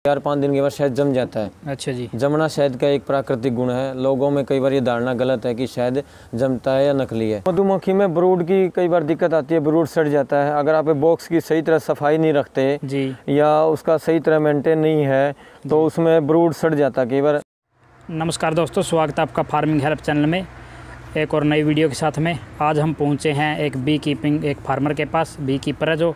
4-5 दिन के बाद शहद जम जाता है। अच्छा जी। जमना शहद का एक प्राकृतिक गुण है। लोगों में कई बार ये धारणा गलत है कि शहद जमता है या नकली है। मधुमक्खी में ब्रूड की कई बार दिक्कत आती है, ब्रूड सड़ जाता है। अगर आप बॉक्स की सही तरह सफाई नहीं रखते जी या उसका सही तरह मेंटेन नहीं है तो उसमें ब्रूड सड़ जाता है कई बार। नमस्कार दोस्तों, स्वागत है आपका फार्मिंग हेल्प चैनल में एक और नई वीडियो के साथ में। आज हम पहुंचे हैं एक एक फार्मर के पास। बी कीपर है जो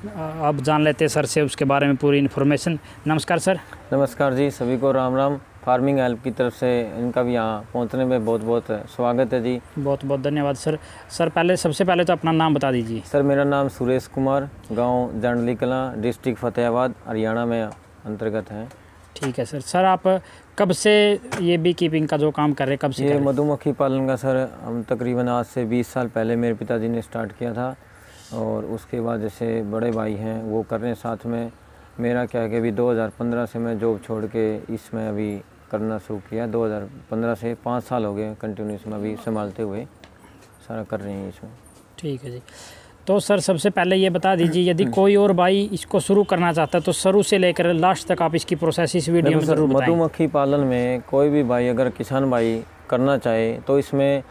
अब जान लेते हैं सर से उसके बारे में पूरी इन्फॉर्मेशन। नमस्कार सर। नमस्कार जी, सभी को राम राम। फार्मिंग हेल्प की तरफ से इनका भी यहाँ पहुँचने में बहुत बहुत स्वागत है जी। बहुत बहुत धन्यवाद सर। सबसे पहले तो अपना नाम बता दीजिए। सर मेरा नाम सुरेश कुमार, गांव जंडली कलां, डिस्ट्रिक्ट फतेहाबाद, हरियाणा में अंतर्गत है। ठीक है सर। सर आप कब से ये बी कीपिंग का जो काम कर रहे हैं, कब से? ये मधुमक्खी पालन का सर हम तकरीबन आज से 20 साल पहले मेरे पिताजी ने स्टार्ट किया था और उसके बाद जैसे बड़े भाई हैं वो कर रहे हैं साथ में। मेरा क्या है कि अभी 2015 से मैं जॉब छोड़ के इसमें अभी करना शुरू किया। 2015 से 5 साल हो गए कंटिन्यूस में अभी संभालते हुए सारा कर रहे हैं इसमें। ठीक है जी। तो सर सबसे पहले ये बता दीजिए, यदि कोई और भाई इसको शुरू करना चाहता है तो शुरू से लेकर लास्ट तक आप इसकी प्रोसेस इस वीडियो में जरूर बताएं। मधुमक्खी पालन में कोई भी भाई अगर किसान भाई करना चाहे तो इसमें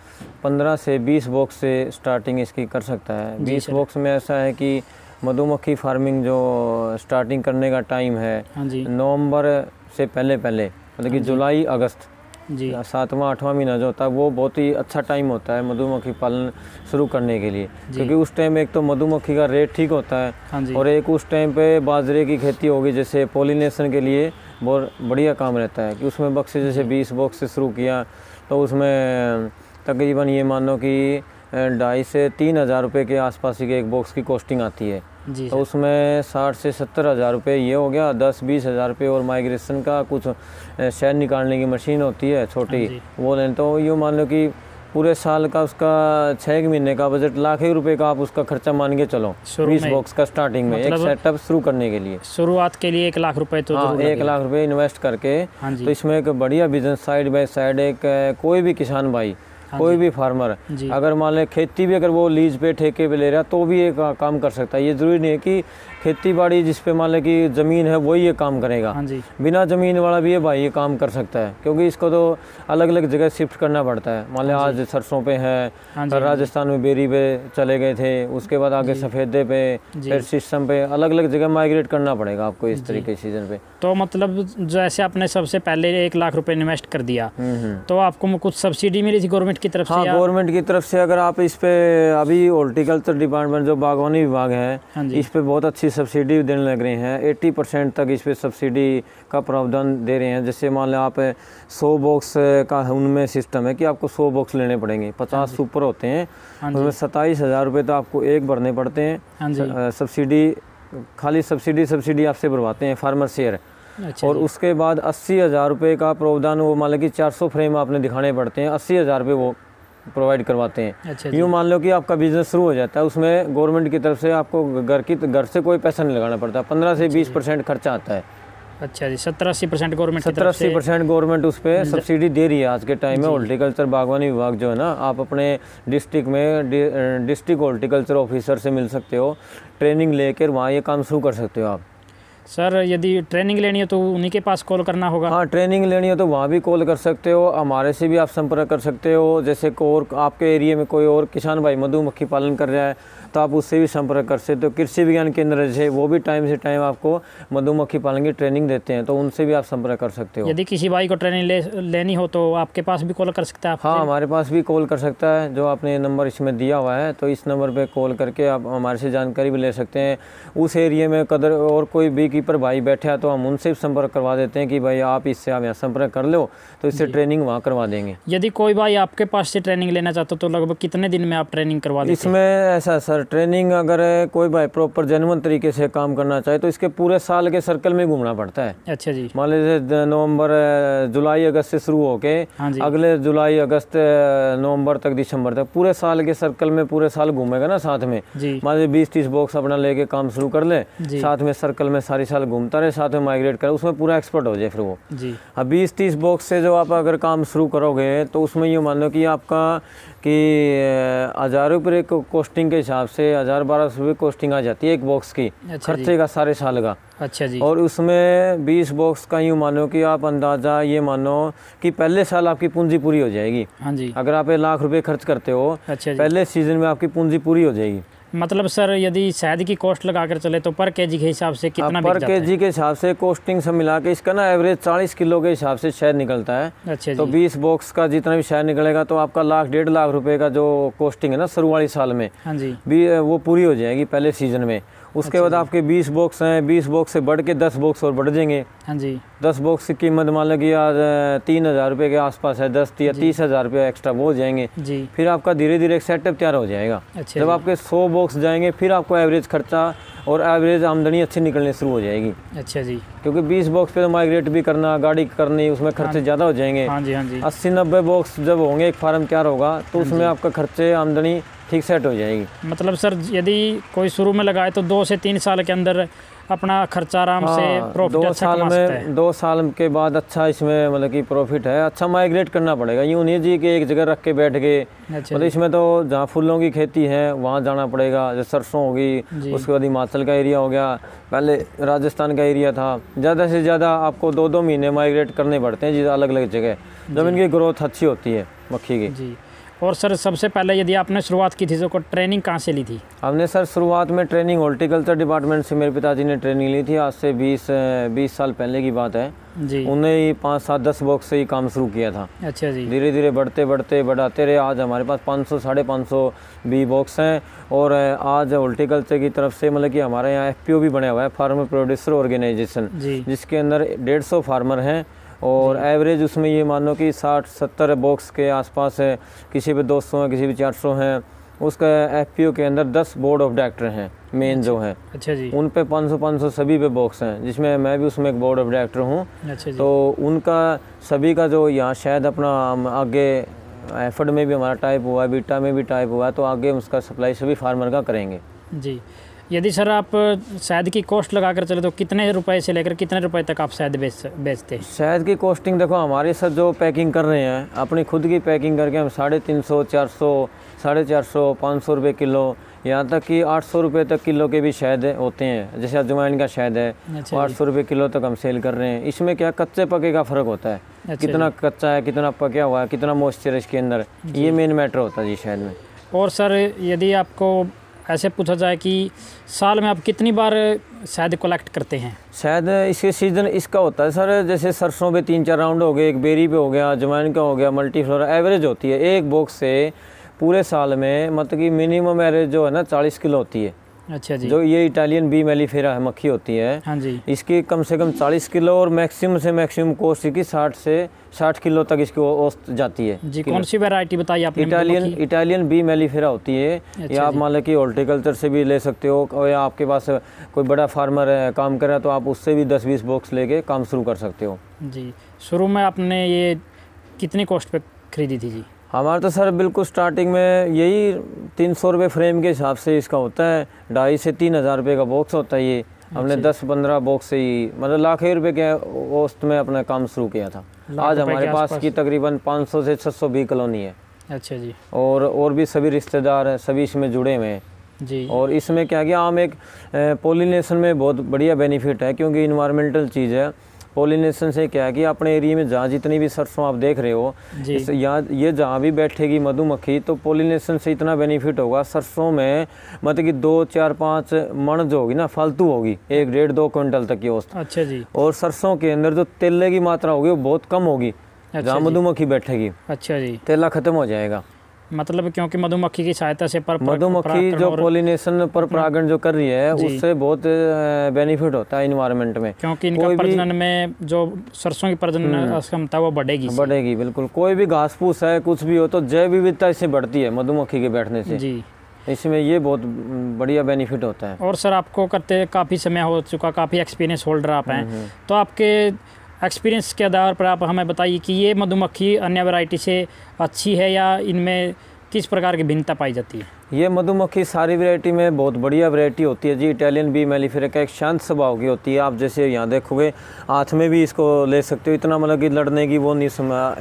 15 से 20 बॉक्स से स्टार्टिंग इसकी कर सकता है। 20 बॉक्स में ऐसा है कि मधुमक्खी फार्मिंग जो स्टार्टिंग करने का टाइम है नवंबर से पहले मतलब कि जुलाई अगस्त जी 7वां 8वां महीना जो होता है वो बहुत ही अच्छा टाइम होता है मधुमक्खी पालन शुरू करने के लिए, क्योंकि उस टाइम एक तो मधुमक्खी का रेट ठीक होता है और एक उस टाइम पे बाजरे की खेती होगी जैसे पॉलिनेशन के लिए बहुत बढ़िया काम रहता है कि उसमें बक्से जैसे 20 बॉक्स से शुरू किया तो उसमें तकरीबन ये मान लो कि 2,500 से 3,000 रुपये के आसपास ही एक बॉक्स की कॉस्टिंग आती है। तो उसमें 60 से 70,000 रुपये ये हो गया, 10-20 हज़ार रुपये और माइग्रेशन का कुछ शहद निकालने की मशीन होती है छोटी वो लें। तो यूँ मान लो कि पूरे साल का उसका 6 महीने का बजट लाख रुपए का आप उसका खर्चा मान के चलो 20 बॉक्स का स्टार्टिंग में एक सेटअप शुरू करने के लिए। शुरुआत के लिए 1 लाख रुपए तो 1 लाख रुपए इन्वेस्ट करके तो इसमें एक बढ़िया बिजनेस साइड बाय साइड एक कोई भी किसान भाई कोई भी फार्मर अगर मान ले खेती भी अगर वो लीज पे ठेके पे ले रहा तो भी ये काम कर सकता है। ये ज़रूरी नहीं है कि खेती बाड़ी जिस पे मान ले कि ज़मीन है वही ये काम करेगा, बिना ज़मीन वाला भी ये भाई ये काम कर सकता है, क्योंकि इसको तो अलग अलग जगह शिफ्ट करना पड़ता है। मान ले आज सरसों पे है, राजस्थान में बेरी पे चले गए थे, उसके बाद आगे सफ़ेदे पे, फिर सिस्टम पे अलग अलग जगह माइग्रेट करना पड़ेगा आपको इस तरीके सीजन पे। तो मतलब जैसे आपने सबसे पहले 1 लाख रुपए इन्वेस्ट कर दिया तो आपको कुछ सब्सिडी मिली थी गवर्नमेंट की तरफ से? हाँ, गवर्नमेंट की तरफ से अगर आप इस पे अभी हॉर्टिकल्चर डिपार्टमेंट जो बागवानी विभाग है इस पे बहुत अच्छी सब्सिडी देने लग रहे हैं। 80% तक इस पे सब्सिडी का प्रावधान दे रहे हैं। जैसे मान लो आप 100 बॉक्स का उनमें सिस्टम है कि आपको 100 बॉक्स लेने पड़ेंगे, 50 सुपर होते हैं, उसमें 27,000 रुपये तो आपको एक भरने पड़ते हैं। सब्सिडी खाली सब्सिडी आपसे भरवाते हैं फार्मर शेयर। और उसके बाद 80,000 रुपये का प्रावधान वो मान लो कि 400 फ्रेम आपने दिखाने पड़ते हैं, 80,000 रुपये वो प्रोवाइड करवाते हैं। यूँ मान लो कि आपका बिजनेस शुरू हो जाता है, उसमें गवर्नमेंट की तरफ से आपको घर से कोई पैसा नहीं लगाना पड़ता। 15 से 20% खर्चा आता है। अच्छा जी। 70-80% गवर्नमेंट 70-80% गवर्नमेंट उस पर सब्सिडी दे रही है आज के टाइम में। हॉर्टिकल्चर बागवानी विभाग जो है ना, आप अपने डिस्ट्रिक्ट में डिस्ट्रिक्ट हॉर्टिकल्चर ऑफिसर से मिल सकते हो, ट्रेनिंग लेकर वहाँ ये काम शुरू कर सकते हो आप। सर यदि ट्रेनिंग लेनी है तो उन्हीं के पास कॉल करना होगा? हाँ, ट्रेनिंग लेनी है तो वहाँ भी कॉल कर सकते हो, हमारे से भी आप संपर्क कर सकते हो। जैसे और आपके एरिया में कोई और किसान भाई मधुमक्खी पालन कर रहा है तो आप उससे भी संपर्क कर सकते हो। कृषि विज्ञान केंद्र जैसे वो भी टाइम से टाइम आपको मधुमक्खी पालन की ट्रेनिंग देते हैं, तो उनसे भी आप संपर्क कर सकते हो। यदि किसी भाई को ट्रेनिंग लेनी हो तो आपके पास भी कॉल कर सकता है? हाँ, हमारे पास भी कॉल कर सकता है। जो आपने नंबर इसमें दिया हुआ है तो इस नंबर पर कॉल करके आप हमारे से जानकारी भी ले सकते हैं। उस एरिया में कदर और कोई बी कीपर भाई बैठे तो हम उनसे भी संपर्क करवा देते हैं कि भाई आप इससे आप यहाँ संपर्क कर लो तो इससे ट्रेनिंग वहाँ करवा देंगे। यदि कोई भाई आपके पास से ट्रेनिंग लेना चाहता तो लगभग कितने दिन में आप ट्रेनिंग करवा देते हैं? इसमें ऐसा सर, ट्रेनिंग अगर कोई भाई प्रॉपर जेन्युइन तरीके से काम करना चाहे तो इसके पूरे साल के सर्कल में घूमना पड़ता है। अच्छा जी। मान लीजिए नवंबर जुलाई अगस्त से शुरू होके अगले जुलाई अगस्त नवंबर तक दिसंबर तक पूरे साल के सर्कल में पूरे साल घूमेगा ना साथ में। मान लीजिए 20-30 बॉक्स अपना लेके काम शुरू कर ले, साथ में सर्कल में सारी साल घूमता रहे, साथ में माइग्रेट करे, उसमें पूरा एक्सपर्ट हो जाए फिर वो। अब 20-30 बॉक्स से जो आप अगर काम शुरू करोगे तो उसमें ये मान लो कि आपका कि 1000 रुपये कॉस्टिंग के हिसाब से 1000-1200 रुपये कॉस्टिंग आ जाती है एक बॉक्स की, खर्चे का सारे साल का। अच्छा जी। और उसमें 20 बॉक्स का यूँ मानो कि आप अंदाज़ा ये मानो कि पहले साल आपकी पूंजी पूरी हो जाएगी। हाँ जी। अगर आप 1 लाख रुपए खर्च करते हो, अच्छा जी। पहले सीजन में आपकी पूंजी पूरी हो जाएगी। मतलब सर यदि शहद की कॉस्ट लगा कर चले तो पर केजी के हिसाब से कितना पर केजी के हिसाब से कॉस्टिंग सब मिला के इसका ना एवरेज 40 किलो के हिसाब से शहद निकलता है। अच्छा तो जी। 20 बॉक्स का जितना भी शहद निकलेगा तो आपका 1-1.5 लाख रुपए का जो कॉस्टिंग है ना शुरू वाली साल में, हाँ जी, भी वो पूरी हो जाएगी पहले सीजन में। उसके बाद आपके 20 बॉक्स हैं, 20 बॉक्स से बढ़ के 10 बॉक्स और बढ़ जाएंगे। हाँ जी। 10 बॉक्स की कीमत मान लो कि आज 3000 रुपये के आसपास है, 10 या 30,000 रुपये एक्स्ट्रा वो हो जाएंगे जी। फिर आपका धीरे धीरे एक सेटअप तैयार हो जाएगा। अच्छा जब जी। आपके 100 बॉक्स जाएंगे फिर आपको एवरेज खर्चा और एवरेज आमदनी अच्छी निकलनी शुरू हो जाएगी। अच्छा जी। क्योंकि 20 बॉक्स पे तो माइग्रेट भी करना, गाड़ी करनी, उसमें खर्चे ज़्यादा हो जाएंगे। हाँ जी। हाँ जी। 80-90 बॉक्स जब होंगे एक फार्म तैयार होगा तो उसमें आपका खर्चे आमदनी ठीक सेट हो जाएगी। मतलब सर यदि कोई शुरू में लगाए तो 2 से 3 साल के अंदर अपना खर्चा आराम से प्रॉफिट अच्छा कमा सकता है। 2 साल के बाद अच्छा इसमें मतलब कि प्रॉफिट है। अच्छा माइग्रेट करना पड़ेगा, यूँ नहीं जी कि एक जगह रख के बैठ गए। अच्छा मतलब इसमें तो जहाँ फूलों की खेती है वहाँ जाना पड़ेगा। जैसे सरसों होगी, उसके बाद हिमाचल का एरिया हो गया, पहले राजस्थान का एरिया था। ज़्यादा से ज़्यादा आपको 2-2 महीने माइग्रेट करने पड़ते हैं जी अलग अलग जगह, जब इनकी ग्रोथ अच्छी होती है मक्खी की जी। और सर सबसे पहले यदि आपने शुरुआत की थी तो ट्रेनिंग कहाँ से ली थी? हमने सर शुरुआत में ट्रेनिंग हॉर्टिकल्चर डिपार्टमेंट से मेरे पिताजी ने ट्रेनिंग ली थी। आज से 20 साल पहले की बात है जी। उन्हें ही 5-7-10 बॉक्स से ही काम शुरू किया था। अच्छा जी। धीरे धीरे बढ़ाते रहे। आज हमारे पास 500-550 बी बॉक्स हैं। और आज हॉर्टिकल्चर की तरफ से मतलब कि हमारे यहाँ FPO भी बना हुआ है, फार्मर प्रोड्यूसर ऑर्गेनाइजेशन, जिसके अंदर 150 फार्मर हैं। और एवरेज उसमें ये मानो कि 60-70 बॉक्स के आसपास है, किसी पे 200 है, किसी पे 400 हैं। उसका FPO के अंदर 10 बोर्ड ऑफ डायरेक्टर हैं मेन जो हैं। अच्छा जी। उन पे 500 सभी पे बॉक्स हैं, जिसमें मैं भी उसमें एक बोर्ड ऑफ डायरेक्टर हूँ। अच्छा जी। तो उनका सभी का जो यहाँ शायद अपना आगे एफर्ड में भी हमारा टाइप हुआ है, बीटा में भी टाइप हुआ है, तो आगे उसका सप्लाई सभी फार्मर का करेंगे जी। यदि सर आप शहद की कॉस्ट लगा कर चले तो कितने रुपए से लेकर कितने रुपए तक आप शहद बेचते हैं? शहद की कॉस्टिंग देखो हमारे सर जो पैकिंग कर रहे हैं अपनी खुद की पैकिंग करके हम 350, 400, 450, 500 रुपये किलो, यहाँ तक कि 800 रुपये तक किलो के भी शहद होते हैं। जैसे अजवाइन का शहद है, 800 रुपये किलो तक हम सेल कर रहे हैं। इसमें क्या कच्चे पके का फ़र्क होता है, कितना कच्चा है, कितना पका हुआ है, कितना मॉइस्चर है इसके अंदर, ये मेन मैटर होता है जी शहद में। और सर यदि आपको ऐसे पूछा जाए कि साल में आप कितनी बार शहद कलेक्ट करते हैं? शहद इसके सीज़न इसका होता है सर, जैसे सरसों पे 3-4 राउंड हो गए, एक बेरी पे हो गया, अजवाइन का हो गया, मल्टीफ्लोरा एवरेज होती है एक बॉक्स से पूरे साल में, मतलब कि मिनिमम एवरेज जो है ना 40 किलो होती है। अच्छा जी। जो ये इटालियन बी मेलिफेरा है मक्खी होती है, हाँ जी, इसकी कम से कम 40 किलो और मैक्सिमम से मैक्सिमम कोस्ट की 60 किलो तक इसकी औसत जाती है जी। कौन सी वैरायटी बताई आपने? इटालियन बी मेलिफेरा होती है। अच्छा, या आप मान लो कि हॉर्टिकल्चर से भी ले सकते हो, और या आपके पास कोई बड़ा फार्मर है काम कर रहा है तो आप उससे भी 10-20 बॉक्स लेके काम शुरू कर सकते हो जी। शुरू में आपने ये कितनी कॉस्ट पे खरीदी थी जी? हमारा तो सर बिल्कुल स्टार्टिंग में यही 300 रुपये फ्रेम के हिसाब से इसका होता है, 2,500 से 3,000 रुपये का बॉक्स होता है ये। हमने 10-15 बॉक्स से ही मतलब लाख रुपये के औसत में अपना काम शुरू किया था। आज हमारे पास की तकरीबन 500 से 600 बी कॉलोनी है। अच्छा जी। और भी सभी रिश्तेदार हैं, सभी इसमें जुड़े हुए हैं जी। और इसमें क्या किया हम एक पोलिनेशन में बहुत बढ़िया बेनिफिट है, क्योंकि इन्वायरमेंटल चीज़ है। पोलिनेशन से क्या है कि अपने एरिया में जहाँ जितनी भी सरसों आप देख रहे हो, यहाँ ये जहाँ भी बैठेगी मधुमक्खी, तो पोलिनेशन से इतना बेनिफिट होगा सरसों में, मतलब कि 2, 4, 5 मण जो होगी ना फालतू होगी, 1, 1.5, 2 क्विंटल तक की औसत। अच्छा जी। और सरसों के अंदर जो तेले की मात्रा होगी वो बहुत कम होगी। जहाँ मधुमक्खी बैठेगी, अच्छा जी, तेला खत्म हो जाएगा। मतलब क्योंकि मधुमक्खी की सहायता से मधुमक्खी जो पोलिनेशन पर परागण जो कर रही है उससे बहुत बेनिफिट होता है इन्वायरमेंट में, क्योंकि इनका प्रजनन में जो सरसों की प्रजनन क्षमता वो बढ़ेगी। बिल्कुल। कोई भी घास फूस है कुछ भी हो तो जैव विविधता इससे बढ़ती है मधुमक्खी के बैठने से जी। इसमें ये बहुत बढ़िया बेनिफिट होता है। और सर आपको करते काफ़ी समय हो चुका, काफ़ी एक्सपीरियंस होल्डर आप हैं, तो आपके एक्सपीरियंस के आधार पर आप हमें बताइए कि ये मधुमक्खी अन्य वैरायटी से अच्छी है या इनमें किस प्रकार की भिन्नता पाई जाती है? ये मधुमक्खी सारी वैरायटी में बहुत बढ़िया वैरायटी होती है जी। इटालियन बी मेलिफेरा का एक शांत स्वभाव की होती है। आप जैसे यहाँ देखोगे हाथ में भी इसको ले सकते हो, इतना मतलब कि लड़ने की वो नहीं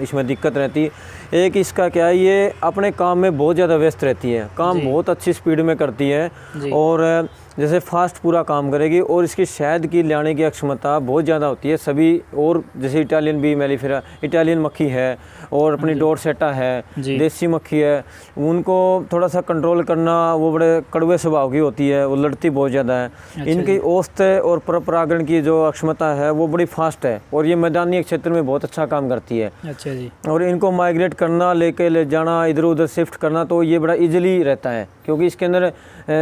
इसमें दिक्कत रहती। एक इसका क्या है, ये अपने काम में बहुत ज़्यादा व्यस्त रहती है, काम बहुत अच्छी स्पीड में करती है और जैसे फास्ट पूरा काम करेगी। और इसकी शहद की लाने की क्षमता बहुत ज़्यादा होती है सभी। और जैसे इटालियन बी मेलिफेरा, इटालियन मक्खी है और अपनी डोरसेटा है, देसी मक्खी है, उनको थोड़ा सा कंट्रोल करना वो बड़े कड़वे स्वभाव की होती है, वो लड़ती बहुत ज़्यादा है। इनकी औसत और परपरागण की जो क्षमता है वो बड़ी फास्ट है और ये मैदानी क्षेत्र में बहुत अच्छा काम करती है। अच्छा जी। और इनको माइग्रेट करना, ले जाना, इधर उधर शिफ्ट करना तो ये बड़ा इजीली रहता है, क्योंकि इसके अंदर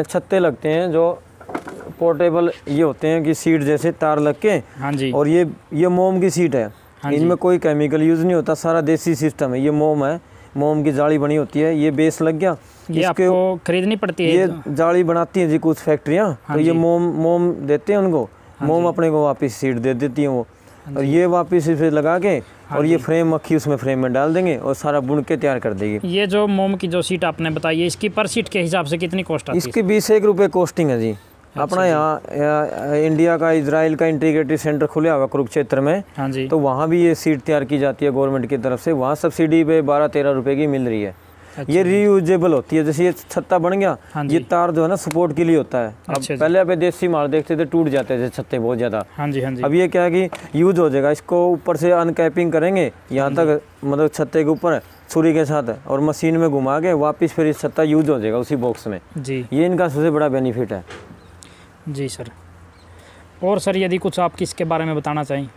छत्ते लगते हैं जो पोर्टेबल ये होते हैं कि सीट जैसे तार लग के। हाँ जी। और ये मोम की सीट है। इनमें कोई केमिकल यूज़ नहीं होता, सारा देसी सिस्टम है। ये मोम है, मोम की जाली बनी होती है, ये बेस लग गया। ये आपको खरीदनी पड़ती है? ये जाली बनाती हैं जी कुछ फैक्ट्रियाँ, तो ये मोम देते हैं उनको, मोम अपने को वापस सीट दे देती हैं वो, और ये वापस इसे लगा के और ये फ्रेम मक्खी उसमें फ्रेम में डाल देंगे और सारा बुन के तैयार कर देगी। ये जो मोम की जो सीट आपने बताई है, इसकी पर सीट के हिसाब से कितनी कॉस्ट आती है? इसकी 21 रुपये कॉस्टिंग है जी। अपना यहाँ इंडिया का इजराइल का इंटीग्रेटेड सेंटर खुला हुआ कुरुक्षेत्र में। हाँ जी। तो वहाँ भी ये सीट तैयार की जाती है गवर्नमेंट की तरफ से, वहाँ सब्सिडी पे 12-13 रुपये की मिल रही है। ये रीयूजेबल होती है। जैसे ये छत्ता बन गया, ये तार जो है ना सपोर्ट के लिए होता है। अब पहले आप देसी माल देखते थे टूट जाते थे छत्ते बहुत ज़्यादा। हाँ जी, हाँ जी। अब ये क्या है कि यूज हो जाएगा, इसको ऊपर से अनकैपिंग करेंगे यहाँ तक, मतलब छत्ते के ऊपर छुरी के साथ और मशीन में घुमा के वापस फिर इस छत्ता यूज हो जाएगा उसी बॉक्स में जी। ये इनका सबसे बड़ा बेनिफिट है जी सर। और सर यदि कुछ आप किसके बारे में बताना चाहें?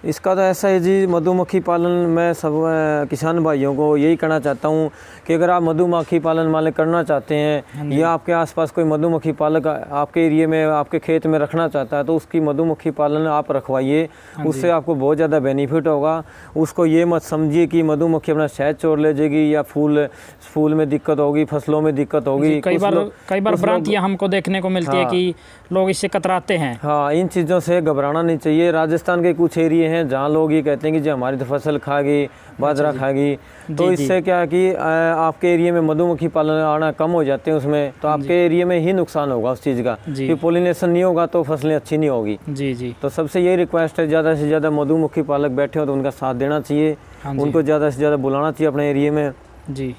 इसका तो ऐसा है जी, मधुमक्खी पालन मैं सब किसान भाइयों को यही कहना चाहता हूँ कि अगर आप मधुमक्खी पालन मालिक करना चाहते हैं या आपके आसपास कोई मधुमक्खी पालक आपके एरिया में, आपके खेत में रखना चाहता है, तो उसकी मधुमक्खी पालन आप रखवाइए। उससे आपको बहुत ज़्यादा बेनिफिट होगा। उसको ये मत समझिए कि मधुमक्खी अपना शहद चोर ले जाएगी या फूल में दिक्कत होगी, फसलों में दिक्कत होगी। कई बार भ्रांतियाँ हमको देखने को मिलती है कि लोग इससे कतराते हैं। हाँ, इन चीज़ों से घबराना नहीं चाहिए। राजस्थान के कुछ एरिए हैं जहाँ लोग ये कहते हैं कि जो हमारी तो फसल खा गई, बाजरा खा गई, तो इससे क्या है कि आपके एरिया में मधुमक्खी पालन आना कम हो जाते हैं उसमें, तो आपके एरिया में ही नुकसान होगा उस चीज़ का, कि पोलिनेशन नहीं होगा तो फसलें अच्छी नहीं होगी। जी जी। तो सबसे यही रिक्वेस्ट है, ज़्यादा से ज़्यादा मधुमक्खी पालक बैठे हो तो उनका साथ देना चाहिए, उनको ज़्यादा से ज़्यादा बुलाना चाहिए अपने एरिया में। जी।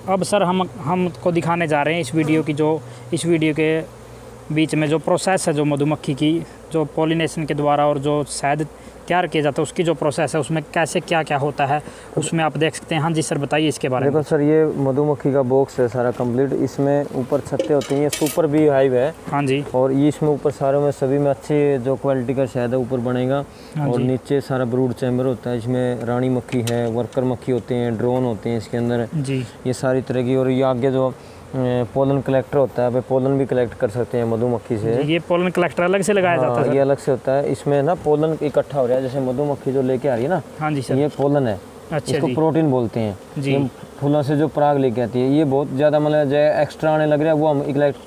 अब सर हमको दिखाने जा रहे हैं इस वीडियो के बीच में जो प्रोसेस है, जो मधुमक्खी की जो पॉलिनेशन के द्वारा और जो शहद तैयार किया जाता है उसकी जो प्रोसेस है, उसमें कैसे क्या क्या होता है उसमें आप देख सकते हैं। हाँ जी सर, बताइए इसके बारे में। देखो सर, ये मधुमक्खी का बॉक्स है सारा कंप्लीट। इसमें ऊपर छत्ते होते हैं, ये सुपर बी हाइव है। हाँ जी। और ये इसमें ऊपर सारों में सभी में अच्छे जो क्वालिटी का शहद है ऊपर बनेगा। और नीचे सारा ब्रूड चैम्बर होता है, इसमें रानी मक्खी है, वर्कर मक्खी होते हैं, ड्रोन होते हैं इसके अंदर जी, ये सारी तरह की। और ये आगे जो पोलन कलेक्टर होता है, पोलन भी कलेक्ट कर सकते हैं मधुमक्खी से। ये पोलन कलेक्टर अलग से लगाया जाता है? ये अलग से होता है। इसमें ना पोलन इकट्ठा हो रहा है, जैसे मधुमक्खी जो लेके आ रही है ना। हाँ जी सर। ये पोलन है। अच्छा, इसको प्रोटीन बोलते हैं जी। ये फूलों से जो पराग लेके आती है, ये बहुत ज़्यादा मतलब जो एक्स्ट्रा आने लग रहा है वो हम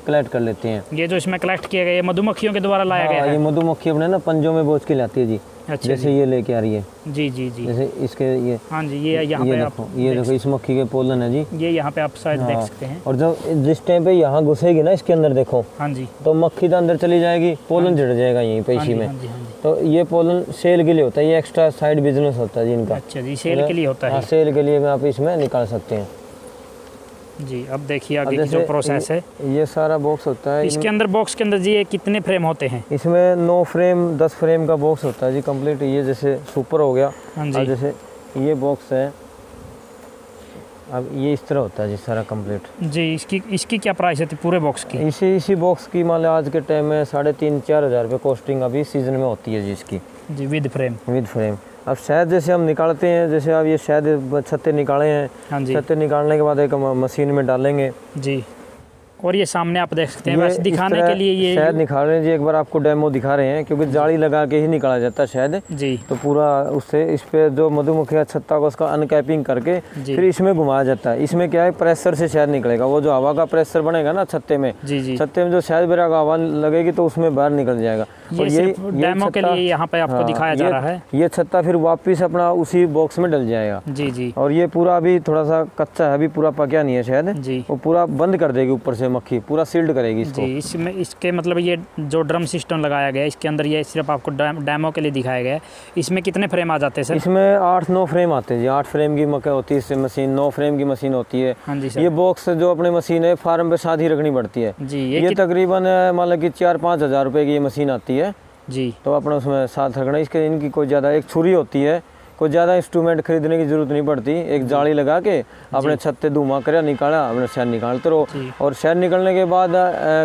कलेक्ट कर लेते हैं। ये जो इसमें कलेक्ट किया गया, ये मधुमक्खियों के द्वारा लाया गया है? ये मधुमक्खी अपने ना पंजों में बोझ के लाती है जी। अच्छा, जैसे ये लेके आ रही है। जी जी जी। जैसे इसके ये, हाँ जी, ये यहाँ पे आप ये देखो, इस मक्खी के पोलन है जी, ये यहाँ पे आप शायद देख सकते हैं। और जब जिस टाइम पे यहाँ घुसेगी ना इसके अंदर, देखो हाँ जी, तो मक्खी तो अंदर चली जाएगी, पोलन जड़ जाएगा यहीं पे इसी में। तो ये पोलन सेल के लिए होता है, ये एक्स्ट्रा साइड बिजनेस होता है जी इनका। अच्छा जी, सेल के लिए होता है? हाँ, सेल के लिए आप इसमें निकाल सकते हैं जी। अब देखिए आगे की जो प्रोसेस है, ये सारा बॉक्स होता है। इसके अंदर बॉक्स के अंदर जी ये कितने फ्रेम होते हैं? इसमें 9 फ्रेम 10 फ्रेम का बॉक्स होता है जी कंप्लीट। ये जैसे सुपर हो गया। और जैसे ये बॉक्स है, अब ये इस तरह होता है जी सारा कंप्लीट जी। इसकी क्या प्राइस है पूरे बॉक्स की? इसी बॉक्स की मान लो आज के टाइम में 3,500-4,000 रुपये कॉस्टिंग अभी सीजन में होती है जी इसकी जी, विद फ्रेम। अब शहद जैसे हम निकालते हैं, जैसे अब ये शहद छत्ते निकाले हैं। हाँ जी। छत्ते निकालने के बाद एक मशीन में डालेंगे जी। और ये सामने आप देख सकते हैं, वैसे दिखाने के लिए ये शहद निकाल रहे हैं जी। एक बार आपको डेमो दिखा रहे हैं, क्योंकि जाली लगा के ही निकाला जाता है शहद जी। तो पूरा उससे इस पे जो मधुमक्खी छत्ता को उसका अनकैपिंग करके फिर इसमें घुमाया जाता है। इसमें क्या है, प्रेशर से शहद निकलेगा। वो जो हवा का प्रेशर बनेगा ना छत्ते में, छत्ते में जो शहद भरा हवा लगेगी तो उसमें बाहर निकल जाएगा। और ये डेमो के लिए यहाँ पे आपको दिखाया जा रहा है। ये छत्ता फिर वापिस अपना उसी बॉक्स में डल जाएगा जी जी। और ये पूरा अभी थोड़ा सा कच्चा है, अभी पूरा पका नहीं है शहद जी। वो पूरा बंद कर देगी ऊपर से, मक्खी पूरा सील्ड करेगी इसको जी। इसमें इसके मतलब ये जो ड्रम सिस्टम लगाया गया है इसके अंदर, ये सिर्फ आपको डेमो के लिए दिखाया गया है। इसमें कितने फ्रेम आ जाते हैं सर? इसमें 8-9 फ्रेम आते हैं जी। 8 फ्रेम की मक्खी होती है इससे मशीन, 9 फ्रेम की मशीन होती है। हाँ जी सर। ये बॉक्स जो अपनी मशीन है फार्म पे साथ ही रखनी पड़ती है जी। ये तकरीबन मतलब कि 4-5 हज़ार रुपये की ये मशीन आती है जी। तो अपना उसमें साथ रखना। इसके इनकी कोई ज़्यादा, एक छुरी होती है, कोई ज़्यादा इंस्ट्रूमेंट खरीदने की ज़रूरत नहीं पड़ती। एक जाली लगा के अपने छत्ते धुआं कर निकाला, अपने शहद निकालते रहो। और शहद निकलने के बाद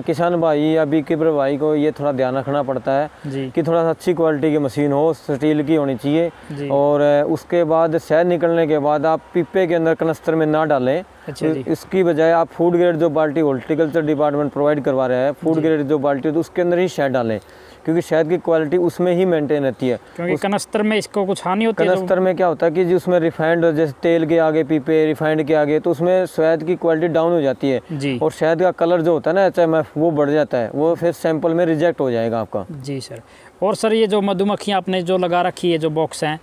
किसान भाई या बी कीपर भाई को ये थोड़ा ध्यान रखना पड़ता है कि थोड़ा सा अच्छी क्वालिटी की मशीन हो, स्टील की होनी चाहिए। और उसके बाद शहद निकलने के बाद आप पीपे के अंदर कनस्तर में ना डालें। तो इसकी बजाय आप फूड ग्रेड जो बाल्टी हॉर्टिकल्चर डिपार्टमेंट प्रोवाइड करवा रहा है, फूड ग्रेड जो बाल्टी तो उसके अंदर ही शहद डालें, क्योंकि शहद की क्वालिटी उसमें ही मेंटेन रहती है। क्योंकि कनस्तर में इसको कुछ हानि होती है। कनस्तर में क्या होता है कि जी उसमें रिफाइंड, जैसे तेल के आगे पीपे रिफाइंड के आगे, तो उसमें शहद की क्वालिटी डाउन हो जाती है जी। और शहद का कलर जो होता है ना HMF वो बढ़ जाता है, वो फिर सैंपल में रिजेक्ट हो जाएगा आपका जी सर। और सर ये जो मधुमक्खियाँ आपने जो लगा रखी है, जो बॉक्स हैं,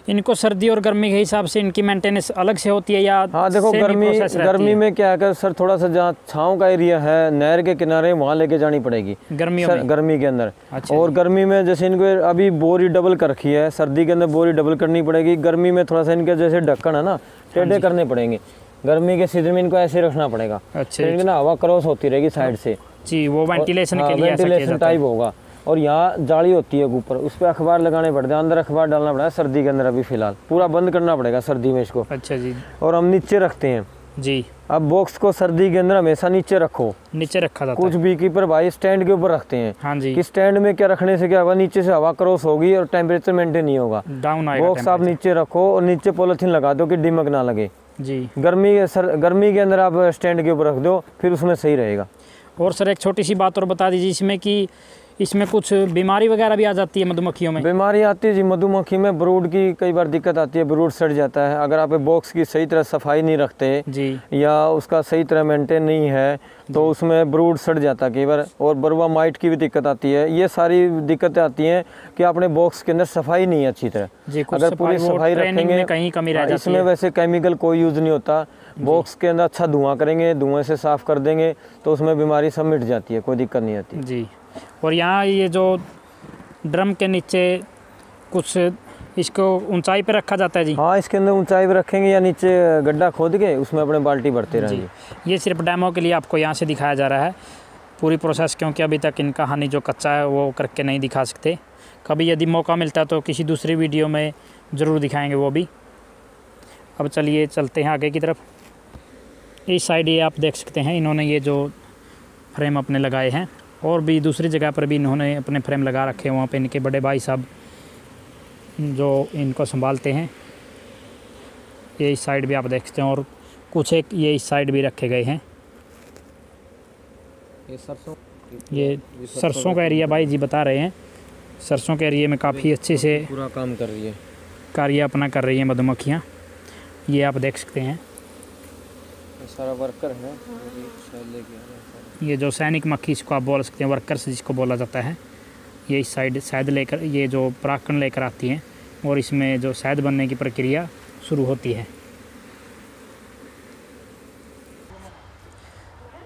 इनको सर्दी और गर्मी के हिसाब से इनकी मेंटेनेंस अलग से होती है या? हाँ देखो, गर्मी में क्या है सर, थोड़ा सा जहाँ छाँव का एरिया है, नहर के किनारे, वहाँ लेके जानी पड़ेगी गर्मी के अंदर। अच्छा। और गर्मी में जैसे इनको अभी बोरी डबल कर रखी है, सर्दी के अंदर बोरी डबल करनी पड़ेगी। गर्मी में थोड़ा सा इनके जैसे ढक्कन है ना, टेढ़े करने पड़ेंगे। गर्मी के सीजन में इनको ऐसे रखना पड़ेगा। अच्छा। इनकी ना हवा क्रॉस होती रहेगी साइड से जी, वो वेंटिलेशन के लिए वेंटिलेशन टाइप होगा। और यहाँ जाली होती है ऊपर, उस पर अखबार लगाने पड़ते हैं, अंदर अखबार डालना पड़ेगा सर्दी के अंदर। अभी फिलहाल पूरा बंद करना पड़ेगा सर्दी में इसको। अच्छा जी। और हम नीचे रखते हैं जी। अब बॉक्स को सर्दी के अंदर हमेशा नीचे रखो, नीचे रखा जाता है। कुछ बी कीपर भाई स्टैंड के ऊपर रखते हैं। हाँ जी। कि स्टैंड में क्या रखने से क्या होगा, नीचे से हवा क्रॉस होगी और टेम्परेचर मेंटेन नहीं होगा, डाउन आएगा। बॉक्स आप नीचे रखो और नीचे पॉलिथीन लगा दो कि दिमक ना लगे जी। गर्मी के अंदर आप स्टैंड के ऊपर रख दो, फिर उसमें सही रहेगा। और सर एक छोटी सी बात और बता दीजिए इसमें कि इसमें कुछ बीमारी वगैरह भी आ जाती है मधुमक्खियों में? बीमारी आती है जी मधुमक्खी में, ब्रूड की कई बार दिक्कत आती है, ब्रूड सड़ जाता है। अगर आप बॉक्स की सही तरह सफाई नहीं रखते जी, या उसका सही तरह मेंटेन नहीं है तो उसमें ब्रूड सड़ जाता है कई बार। और बरुआ माइट की भी दिक्कत आती है। ये सारी दिक्कतें आती हैं कि आपने बॉक्स के अंदर सफाई नहीं है अच्छी तरह जी। अगर पूरी सफाई रखेंगे, कहीं कमी रह जाती है। इसमें वैसे केमिकल कोई यूज़ नहीं होता, बॉक्स के अंदर अच्छा धुआं करेंगे, धुएं से साफ़ कर देंगे तो उसमें बीमारी सब मिट जाती है, कोई दिक्कत नहीं आती जी। और यहाँ ये जो ड्रम के नीचे कुछ इसको ऊंचाई पे रखा जाता है जी? हाँ, इसके अंदर ऊंचाई पे रखेंगे या नीचे गड्ढा खोद के उसमें अपने बाल्टी भरते रहेंगे। ये सिर्फ डेमो के लिए आपको यहाँ से दिखाया जा रहा है पूरी प्रोसेस, क्योंकि अभी तक इन कहानी जो कच्चा है वो करके नहीं दिखा सकते। कभी यदि मौका मिलता है तो किसी दूसरी वीडियो में ज़रूर दिखाएँगे वो भी। अब चलिए चलते हैं आगे की तरफ। इस साइड ये आप देख सकते हैं, इन्होंने ये जो फ्रेम अपने लगाए हैं, और भी दूसरी जगह पर भी इन्होंने अपने फ्रेम लगा रखे हैं। वहाँ पे इनके बड़े भाई साहब जो इनको संभालते हैं। ये इस साइड भी आप देख सकते हैं, और कुछ एक ये इस साइड भी रखे गए हैं। ये सरसों का एरिया भाई जी बता रहे हैं। सरसों के एरिया में काफ़ी अच्छे से पूरा काम कर रही है, कार्य अपना कर रही है मधुमक्खियाँ। ये आप देख सकते हैं, सारा वर्कर है। ये जो सैनिक मक्खी इसको आप बोल सकते हैं, वर्कर्स जिसको बोला जाता है। ये इस साइड शहद लेकर, ये जो परागकण लेकर आती हैं और इसमें जो शहद बनने की प्रक्रिया शुरू होती है।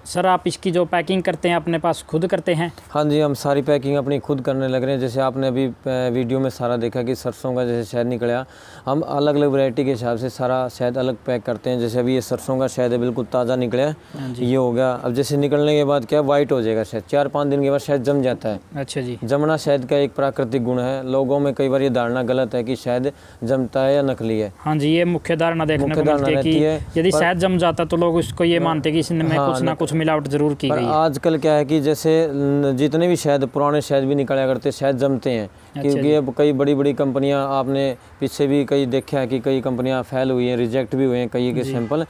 सर आप इसकी जो पैकिंग करते हैं अपने पास खुद करते हैं? हाँ जी, हम सारी पैकिंग अपनी खुद करने लग रहे हैं। जैसे आपने अभी वीडियो में सारा देखा कि सरसों का जैसे शहद निकला, हम अलग अलग वैरायटी के हिसाब से सारा शहद अलग पैक करते हैं। जैसे अभी ये सरसों का शहद है, बिल्कुल ताज़ा निकला, ये हो गया। अब जैसे निकलने के बाद क्या वाइट हो जाएगा शहद, 4-5 दिन के बाद शहद जम जाता है। अच्छा जी। जमना शहद का एक प्राकृतिक गुण है। लोगों में कई बार ये धारणा गलत है कि शहद जमता है या नकली है। हाँ जी, ये मुख्य धारणा देखने को मिलती है कि यदि शहद जम जाता तो लोग उसको ये मानते कि इसमें कुछ ना कुछ मिलावट जरूर की गई है। आजकल क्या है कि जैसे जितने भी शहद, पुराने शहद भी निकला करते, शहद जमते हैं, क्योंकि अब कई बड़ी बड़ी कंपनियां, आपने पीछे भी कई देखा है कि कई कंपनियां फेल हुई हैं, रिजेक्ट भी हुए हैं कई के सैंपल,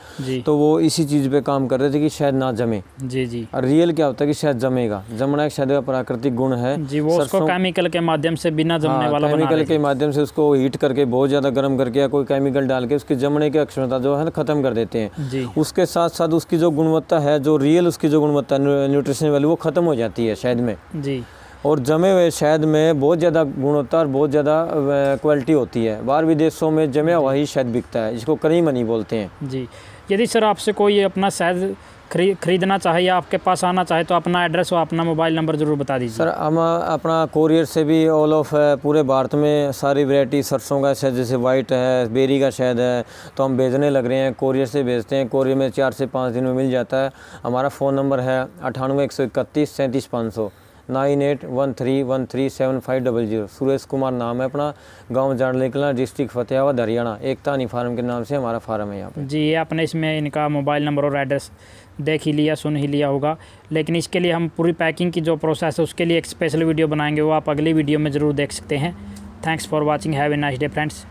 तो वो इसी चीज़ पे काम कर रहे थे कि शहद ना जमे। जी जी। और रियल क्या होता है कि शहद जमेगा, जमना एक शहद का प्राकृतिक गुण है जी, वो उसको केमिकल के माध्यम से बिना जमने वाला केमिकल के माध्यम से उसको हीट करके बहुत ज़्यादा गर्म करके या कोई केमिकल डाल के उसकी जमने की क्षमता जो है ख़त्म कर देते हैं जी। उसके साथ साथ उसकी जो गुणवत्ता है, जो रियल उसकी जो गुणवत्ता न्यूट्रिशन वैल्यू वो ख़त्म हो जाती है शहद में जी। और जमे हुए शहद में बहुत ज़्यादा गुणवत्ता और बहुत ज़्यादा क्वालिटी होती है। बाहर विदेशों में जमे हुआ ही शहद बिकता है, जिसको करी मनी बोलते हैं। जी। यदि सर आपसे कोई अपना शहद खरीदना चाहे या आपके पास आना चाहे तो अपना एड्रेस और अपना मोबाइल नंबर ज़रूर बता दीजिए। सर हम अपना कोरियर से भी ऑल ऑफ पूरे भारत में सारी वैरायटी सरसों का शहद, जैसे वाइट है, बेरी का शहद है, तो हम भेजने लग रहे हैं, कोरियर से भेजते हैं। कोरियर में 4 से 5 दिन में मिल जाता है। हमारा फ़ोन नंबर है 98 131 37 500 9813137500। सुरेश कुमार नाम है अपना, गांव जांडले कलां, डिस्ट्रिक्ट फतेहाबाद, हरियाणा। एकता हनी फार्म के नाम से हमारा फार्म है यहाँ पे। जी, ये आपने इसमें इनका मोबाइल नंबर और एड्रेस देख ही लिया, सुन ही लिया होगा, लेकिन इसके लिए हम पूरी पैकिंग की जो प्रोसेस है उसके लिए एक स्पेशल वीडियो बनाएंगे, वो आप अगली वीडियो में ज़रूर देख सकते हैं। Thanks for watching, have a nice day friends.